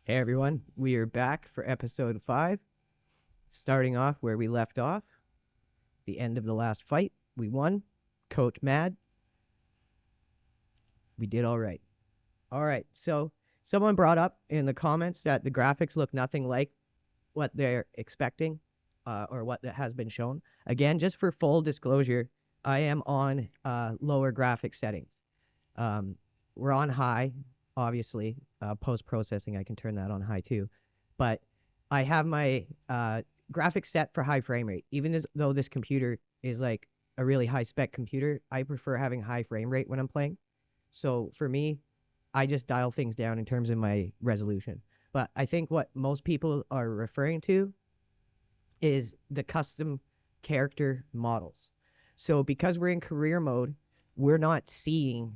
Hey everyone, we are back for episode 5, starting off where we left off. The end of the last fight, we won. Coach mad. We did all right. All right, so someone brought up in the comments that the graphics look nothing like what they're expecting or what that has been shown. Again, just for full disclosure, I am on lower graphic settings. We're on high, obviously. Post-processing, I can turn that on high too. But I have my graphics set for high frame rate. Even though this computer is like a really high-spec computer, I prefer having high frame rate when I'm playing. So for me, I just dial things down in terms of my resolution. But I think what most people are referring to is the custom character models. So because we're in career mode, we're not seeing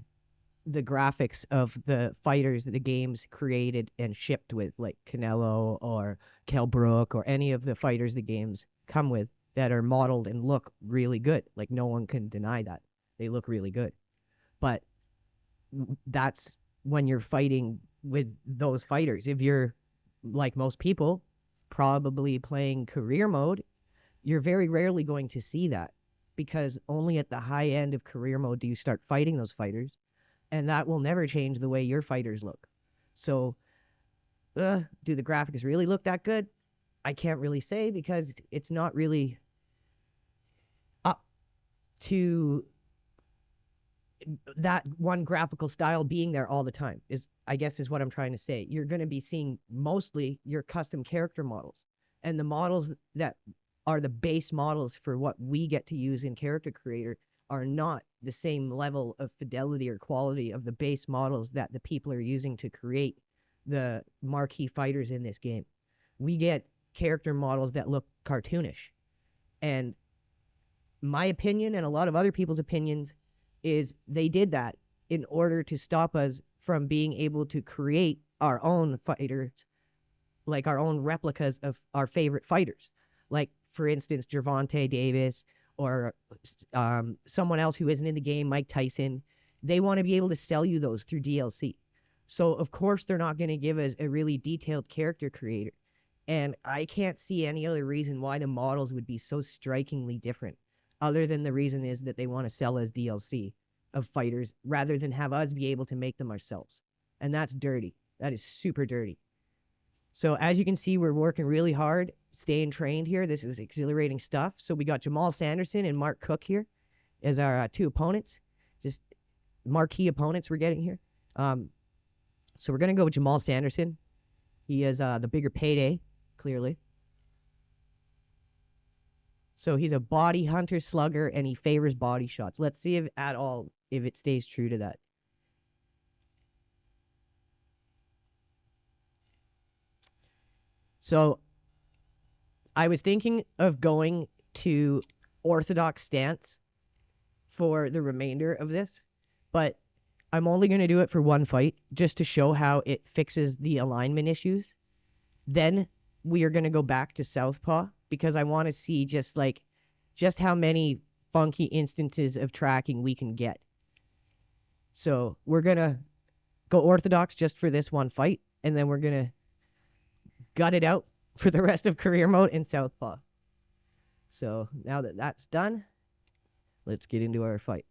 the graphics of the fighters that the game's created and shipped with, like Canelo or Kell Brook or any of the fighters the games come with that are modeled and look really good. Like, no one can deny that. They look really good. But that's when you're fighting with those fighters. If you're, like most people, probably playing career mode, you're very rarely going to see that, because only at the high end of career mode do you start fighting those fighters, and that will never change the way your fighters look. So, do the graphics really look that good? I can't really say, because it's not really up to that one graphical style being there all the time, is what I'm trying to say. You're going to be seeing mostly your custom character models, and the models that are the base models for what we get to use in Character Creator are not the same level of fidelity or quality of the base models that the people are using to create the marquee fighters in this game. We get character models that look cartoonish. And my opinion, and a lot of other people's opinions, is they did that in order to stop us from being able to create our own fighters, like our own replicas of our favorite fighters. Like, for instance, Gervonta Davis, or someone else who isn't in the game, Mike Tyson. They want to be able to sell you those through DLC. So, of course, they're not going to give us a really detailed character creator. And I can't see any other reason why the models would be so strikingly different, other than the reason is that they want to sell us DLC of fighters rather than have us be able to make them ourselves. And that's dirty. That is super dirty. So as you can see, we're working really hard, staying trained here. This is exhilarating stuff. So we got Jamal Sanderson and Mark Cook here as our two opponents, just marquee opponents we're getting here. So we're going to go with Jamal Sanderson. He is the bigger payday, clearly. So he's a body hunter slugger, and he favors body shots. Let's see if it stays true to that. So I was thinking of going to orthodox stance for the remainder of this, but I'm only going to do it for one fight just to show how it fixes the alignment issues. Then we are going to go back to southpaw, because I want to see just how many funky instances of tracking we can get. So we're going to go orthodox just for this one fight, and then we're going to gut it out for the rest of career mode in southpaw. So now that that's done, let's get into our fight.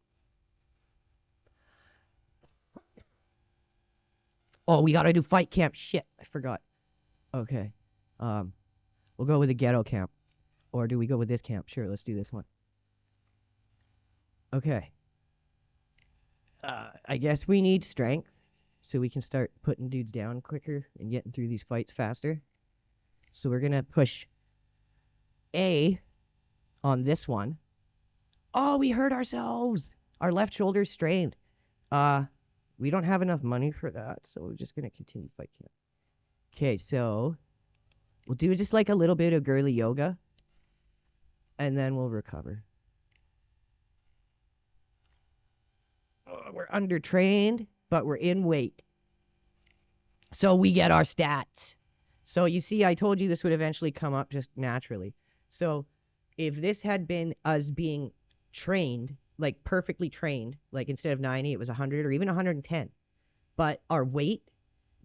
Oh, we gotta do fight camp. Shit, I forgot. Okay. We'll go with the ghetto camp. Or do we go with this camp? Sure, let's do this one. Okay. I guess we need strength, so we can start putting dudes down quicker and getting through these fights faster. So we're gonna push A on this one. Oh, we hurt ourselves. Our left shoulder's strained. We don't have enough money for that, so we're just gonna continue fight camp. Okay, so we'll do just like a little bit of girly yoga, and then we'll recover. Oh, we're undertrained, but we're in weight, so we get our stats. So you see, I told you this would eventually come up just naturally. So if this had been us being trained, like perfectly trained, like instead of 90, it was 100 or even 110, but our weight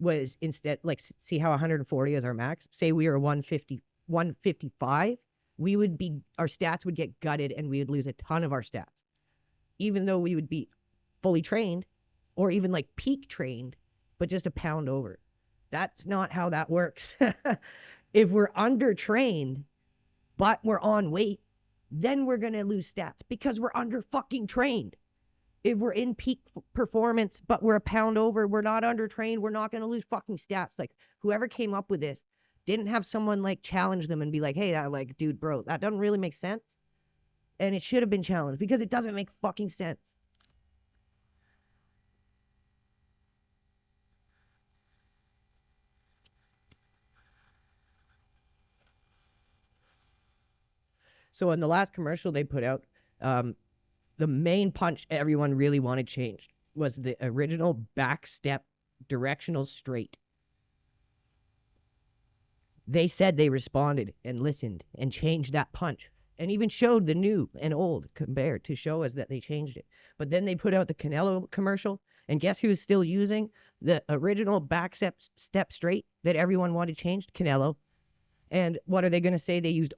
was instead, like, see how 140 is our max? Say we were 150, 155, our stats would get gutted and we would lose a ton of our stats. Even though we would be fully trained or even like peak trained, but just a pound over. That's not how that works. If we're under-trained, but we're on weight, then we're going to lose stats because we're under fucking trained. If we're in peak performance, but we're a pound over, we're not under-trained, we're not going to lose fucking stats. Like, whoever came up with this didn't have someone like challenge them and be like, hey, like, dude, bro, that doesn't really make sense. And it should have been challenged because it doesn't make fucking sense. So in the last commercial they put out, the main punch everyone really wanted changed was the original back step directional straight. They said they responded and listened and changed that punch and even showed the new and old compared to show us that they changed it. But then they put out the Canelo commercial, and guess who's still using the original back step straight that everyone wanted changed? Canelo. And what are they going to say? They used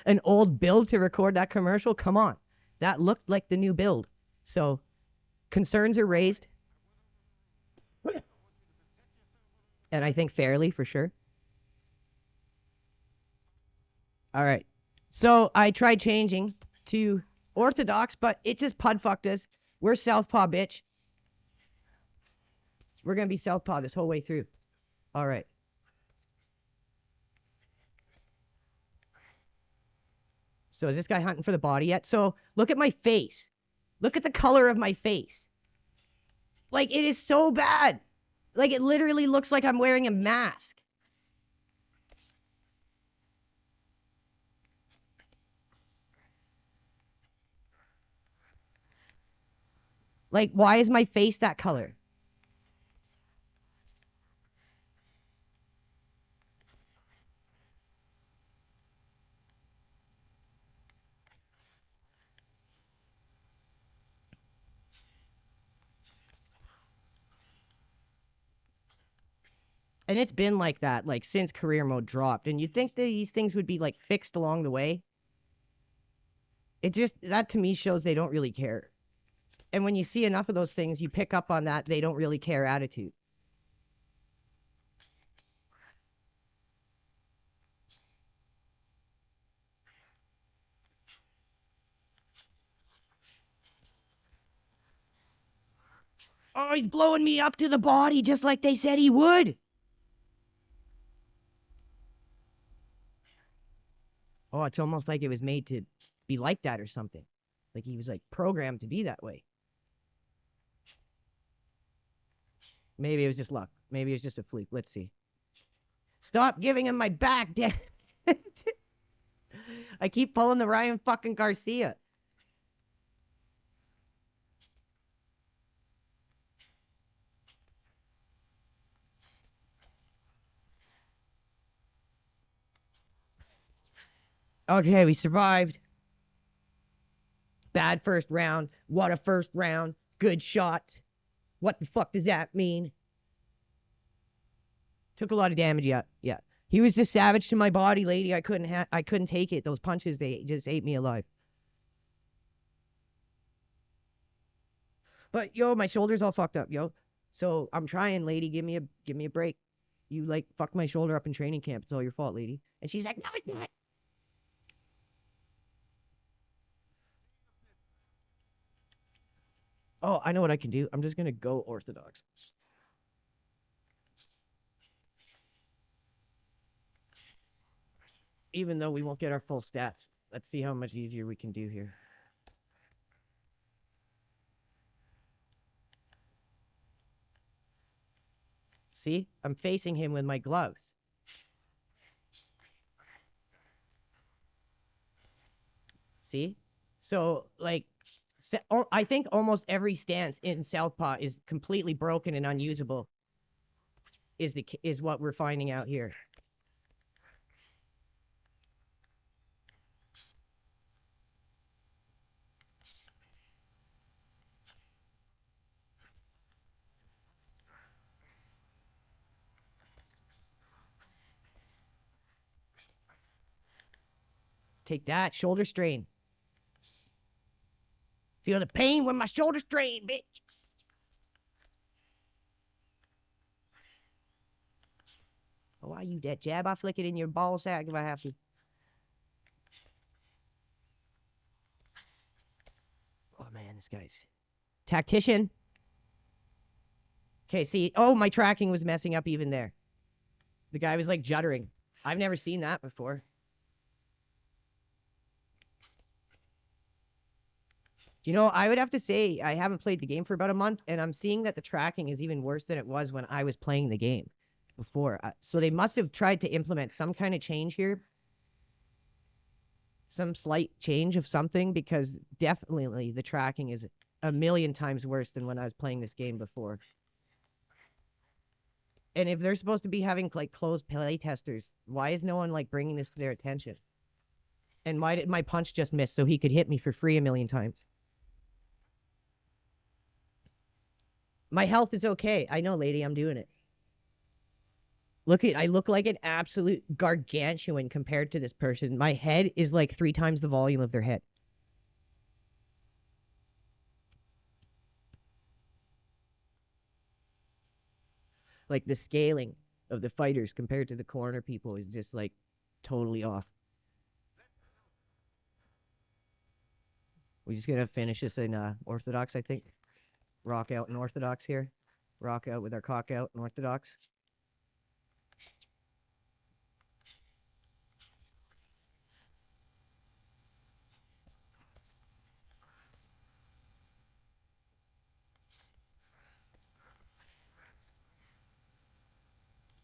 an old build to record that commercial? Come on. That looked like the new build. So concerns are raised. And I think fairly, for sure. All right. So I tried changing to orthodox, but it just pud fucked us. We're southpaw, bitch. We're going to be southpaw this whole way through. All right. So is this guy hunting for the body yet? So look at my face. Look at the color of my face. Like, it is so bad. Like, it literally looks like I'm wearing a mask. Like, why is my face that color? And it's been like that, like, since career mode dropped. And you'd think that these things would be, like, fixed along the way. It just, that to me shows they don't really care. And when you see enough of those things, you pick up on that they don't really care attitude. Oh, he's blowing me up to the body just like they said he would. Oh, it's almost like it was made to be like that or something. Like he was like programmed to be that way. Maybe it was just luck. Maybe it was just a fluke. Let's see. Stop giving him my back, damn it. I keep pulling the Ryan fucking Garcia. Okay, we survived. Bad first round. What a first round. Good shots. What the fuck does that mean? Took a lot of damage. Yeah. He was just savage to my body, lady. I couldn't take it. Those punches, they just ate me alive. But yo, my shoulder's all fucked up, yo. So I'm trying, lady. Give me a break. You like fucked my shoulder up in training camp. It's all your fault, lady. And she's like, no, it's not. Oh, I know what I can do. I'm just gonna go orthodox. Even though we won't get our full stats. Let's see how much easier we can do here. See? I'm facing him with my gloves. See? So, like, I think almost every stance in Southpaw is completely broken and unusable. Is what we're finding out here. Take that, shoulder strain. Feel the pain when my shoulder strain, bitch. Oh, why you that jab? I flick it in your ball sack if I have to. Oh man, this guy's tactician. Okay, see, oh, my tracking was messing up even there. The guy was like juddering. I've never seen that before. You know, I would have to say I haven't played the game for about a month, and I'm seeing that the tracking is even worse than it was when I was playing the game before. So they must have tried to implement some kind of change here. Some slight change of something, because definitely the tracking is a million times worse than when I was playing this game before. And if they're supposed to be having like closed play testers, why is no one like bringing this to their attention? And why did my punch just miss so he could hit me for free a million times? My health is okay. I know, lady, I'm doing it. I look like an absolute gargantuan compared to this person. My head is like 3 times the volume of their head. Like the scaling of the fighters compared to the corner people is just like totally off. We're just gonna finish this in Orthodox, I think. Rock out in Orthodox here. Rock out with our cock out in Orthodox.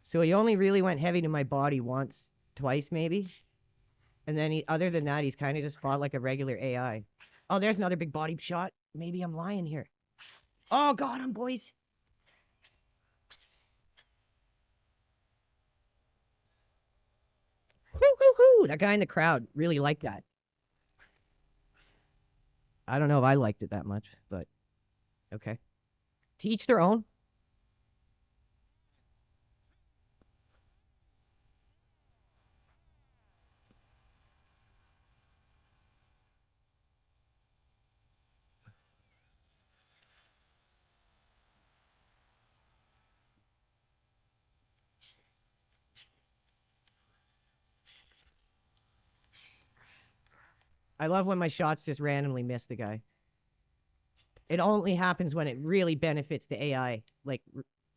So he only really went heavy to my body once, twice maybe. And then other than that, he's kind of just fought like a regular AI. Oh, there's another big body shot. Maybe I'm lying here. Oh, got him, boys. Woo-hoo-hoo! That guy in the crowd really liked that. I don't know if I liked it that much, but okay. To each their own. I love when my shots just randomly miss the guy. It only happens when it really benefits the AI. Like,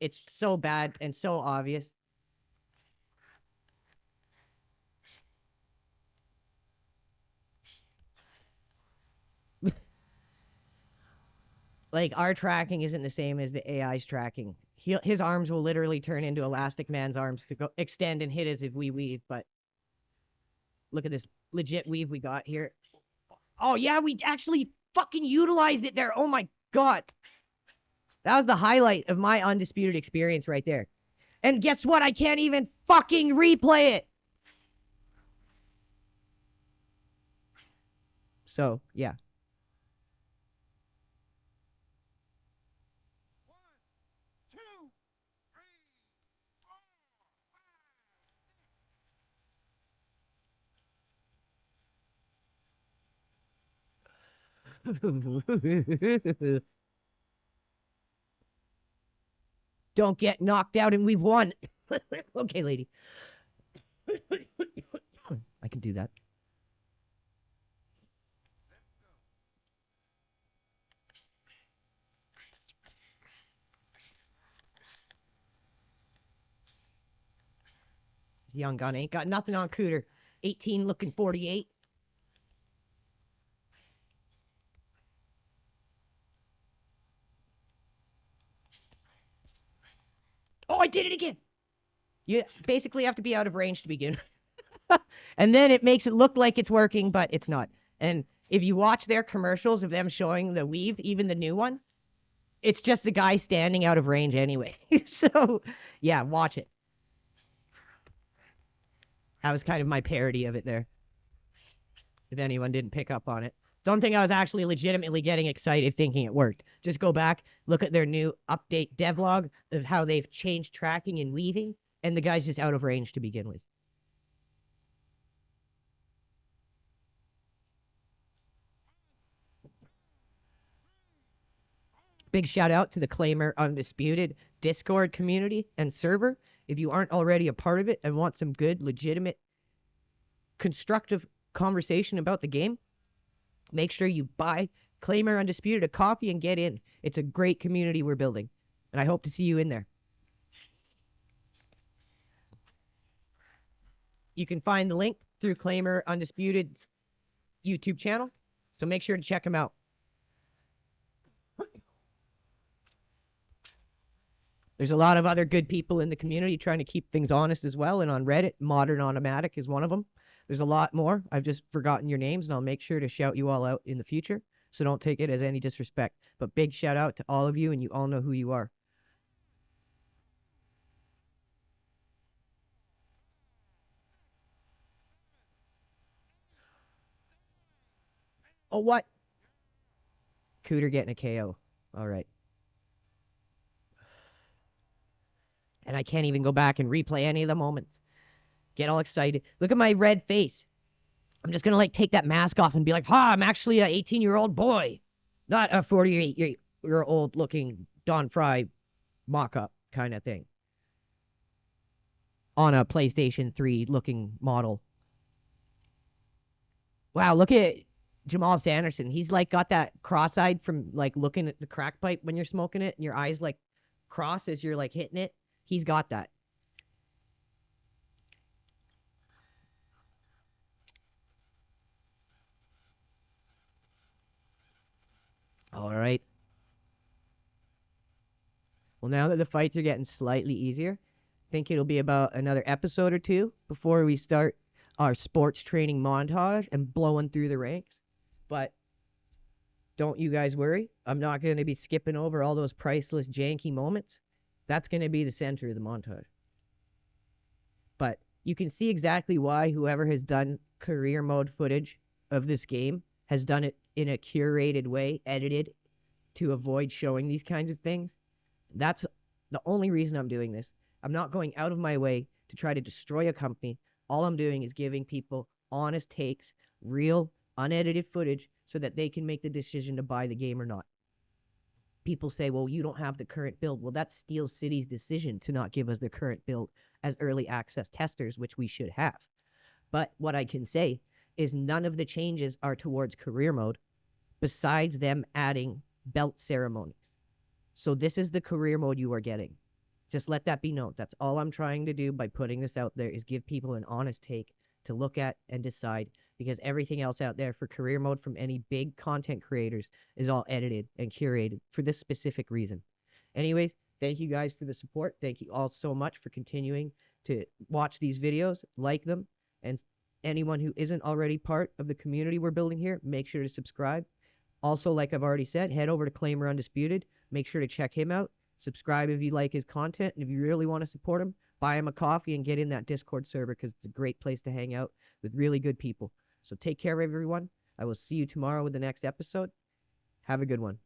it's so bad and so obvious. Like, our tracking isn't the same as the AI's tracking. His arms will literally turn into Elastic Man's arms to go extend and hit us if we weave, but look at this legit weave we got here. Oh, yeah, we actually fucking utilized it there. Oh, my God. That was the highlight of my Undisputed experience right there. And guess what? I can't even fucking replay it. So, yeah. Don't get knocked out and we've won. Okay, lady. I can do that. Young gun ain't got nothing on Cooter. 18 looking 48. Oh, I did it again. You basically have to be out of range to begin. And then it makes it look like it's working, but it's not. And if you watch their commercials of them showing the weave, even the new one, it's just the guy standing out of range anyway. So, yeah, watch it. That was kind of my parody of it there. If anyone didn't pick up on it. Don't think I was actually legitimately getting excited thinking it worked. Just go back, look at their new update devlog of how they've changed tracking and weaving, and the guy's just out of range to begin with. Big shout out to the Claimer Undisputed Discord community and server. If you aren't already a part of it and want some good, legitimate, constructive conversation about the game, make sure you buy Claimer Undisputed a coffee and get in. It's a great community we're building, and I hope to see you in there. You can find the link through Claimer Undisputed's YouTube channel, so make sure to check them out. There's a lot of other good people in the community trying to keep things honest as well, and on Reddit, Modern Automatic is one of them. There's a lot more. I've just forgotten your names, and I'll make sure to shout you all out in the future, so don't take it as any disrespect. But big shout out to all of you, and you all know who you are. Oh, what? Cooter getting a KO. All right. And I can't even go back and replay any of the moments. Get all excited. Look at my red face. I'm just going to like take that mask off and be like, ha, I'm actually an 18-year-old boy. Not a 48-year-old looking Don Fry mock-up kind of thing. On a PlayStation 3 looking model. Wow, look at Jamal Sanderson. He's like got that cross-eyed from like looking at the crack pipe when you're smoking it and your eyes like cross as you're like hitting it. He's got that. All right. Well, now that the fights are getting slightly easier, I think it'll be about another episode or two before we start our sports training montage and blowing through the ranks. But don't you guys worry. I'm not going to be skipping over all those priceless, janky moments. That's going to be the center of the montage. But you can see exactly why whoever has done career mode footage of this game has done it in a curated way, edited to avoid showing these kinds of things. That's the only reason I'm doing this. I'm not going out of my way to try to destroy a company. All I'm doing is giving people honest takes, real, unedited footage so that they can make the decision to buy the game or not. People say, well, you don't have the current build. Well, that's Steel City's decision to not give us the current build as early access testers, which we should have. But what I can say is none of the changes are towards career mode besides them adding belt ceremonies. So this is the career mode you are getting. Just let that be known. That's all I'm trying to do by putting this out there is give people an honest take to look at and decide, because everything else out there for career mode from any big content creators is all edited and curated for this specific reason. Anyways, thank you guys for the support. Thank you all so much for continuing to watch these videos, like them, and anyone who isn't already part of the community we're building here, make sure to subscribe. Also, like I've already said, head over to Claimer Undisputed. Make sure to check him out. Subscribe if you like his content, and if you really want to support him, buy him a coffee and get in that Discord server because it's a great place to hang out with really good people. So take care, everyone. I will see you tomorrow with the next episode. Have a good one.